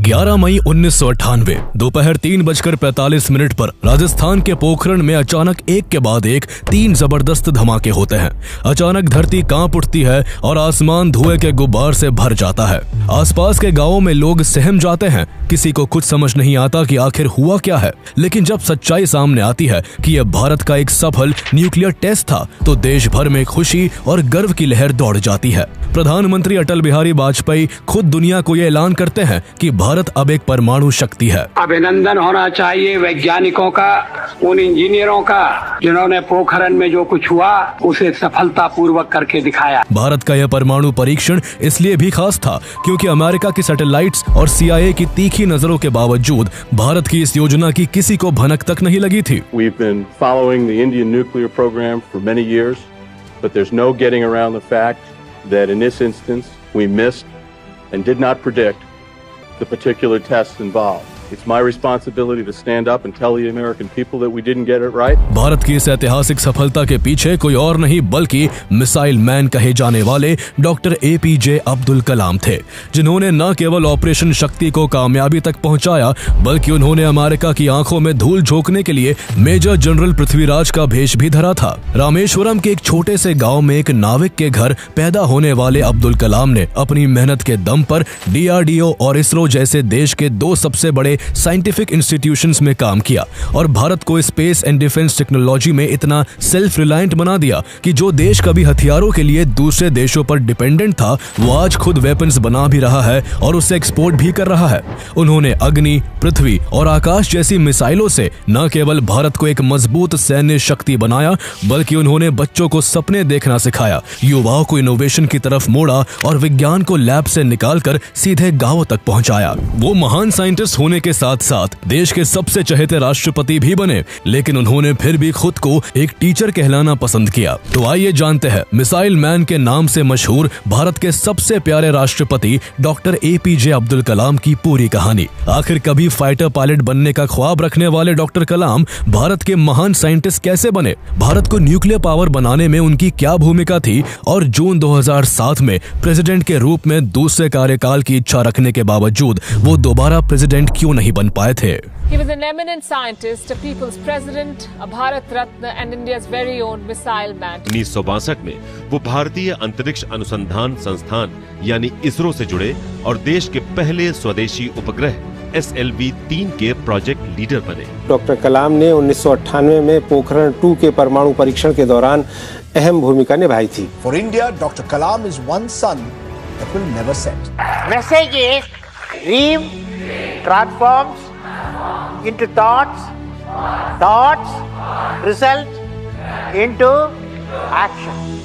11 मई 1998 दोपहर 3:45 पर राजस्थान के पोखरण में अचानक एक के बाद एक 3 जबरदस्त धमाके होते हैं। अचानक धरती कांप उठती है और आसमान धुएं के गुब्बार से भर जाता है। आसपास के गांवों में लोग सहम जाते हैं। किसी को कुछ समझ नहीं आता कि आखिर हुआ क्या है। लेकिन जब सच्चाई सामने आती है कि यह भारत का एक सफल न्यूक्लियर टेस्ट था, तो देश भर में खुशी और गर्व की लहर दौड़ जाती है। प्रधानमंत्री अटल बिहारी वाजपेयी खुद दुनिया को यह ऐलान करते हैं कि भारत अब एक परमाणु शक्ति है। अभिनंदन होना चाहिए वैज्ञानिकों का, उन इंजीनियरों का जिन्होंने पोखरण में जो कुछ हुआ उसे सफलतापूर्वक करके दिखाया। भारत का यह परमाणु परीक्षण इसलिए भी खास था क्योंकि अमेरिका की सैटेलाइट्स और CIA की तीखी नजरों के बावजूद भारत की इस योजना की किसी को भनक तक नहीं लगी थी। We've been following the Indian nuclear program for many years, but there's no getting around the fact that in this instance we missed and did not predict the particular tests involved. It's my responsibility to stand up and tell the American people that we didn't get it right. Bharat की इस ऐतिहासिक सफलता के पीछे कोई और नहीं बल्कि मिसाइल मैन कहे जाने वाले डॉक्टर APJ अब्दुल कलाम थे, जिन्होंने न केवल ऑपरेशन शक्ति को कामयाबी तक पहुंचाया, बल्कि उन्होंने अमेरिका की आंखों में धूल झोंकने के लिए मेजर जनरल पृथ्वीराज का भेष भी धरा था। रामेश्वरम के एक छोटे से गाँव में एक नाविक के घर पैदा होने वाले अब्दुल कलाम ने अपनी मेहनत के दम पर DRDO और इसरो जैसे देश के 2 सबसे बड़े साइंटिफिक इंस्टीट्यूशंस में काम किया और भारत को स्पेस एंड डिफेंस टेक्नोलॉजी में इतना सेल्फ रिलायंट बना दिया कि जो देश कभी हथियारों के लिए दूसरे देशों पर डिपेंडेंट था, वो आज खुद वेपन्स बना भी रहा है और उसे एक्सपोर्ट भी कर रहा है। उन्होंने अग्नि, पृथ्वी और आकाश जैसी मिसाइलों से न केवल भारत को एक मजबूत सैन्य शक्ति बनाया, बल्कि उन्होंने बच्चों को सपने देखना सिखाया, युवाओं को इनोवेशन की तरफ मोड़ा और विज्ञान को लैब से निकालकर सीधे गांवों तक पहुंचाया। वो महान साइंटिस्ट होने के साथ साथ देश के सबसे चहेते राष्ट्रपति भी बने, लेकिन उन्होंने फिर भी खुद को एक टीचर कहलाना पसंद किया। तो आइए जानते हैं मिसाइल मैन के नाम से मशहूर भारत के सबसे प्यारे राष्ट्रपति डॉक्टर APJ अब्दुल कलाम की पूरी कहानी। आखिर कभी फाइटर पायलट बनने का ख्वाब रखने वाले डॉक्टर कलाम भारत के महान साइंटिस्ट कैसे बने, भारत को न्यूक्लियर पावर बनाने में उनकी क्या भूमिका थी और जून 2007 में प्रेसिडेंट के रूप में दूसरे कार्यकाल की इच्छा रखने के बावजूद वो दोबारा प्रेसिडेंट क्यों नहीं बन पाए थे। He was an eminent scientist, a people's president, a Bharat Ratna and India's very own missile man. 1962 में वो भारतीय अंतरिक्ष अनुसंधान संस्थान यानी इसरो से जुड़े और देश के पहले स्वदेशी उपग्रह SLV-3 के प्रोजेक्ट लीडर बने। डॉक्टर कलाम ने 1998 में पोखरण 2 के परमाणु परीक्षण के दौरान अहम भूमिका निभाई थी। For India, Dr. Kalam is one sun that will never set. Message is dream transforms into thoughts, thoughts result into action.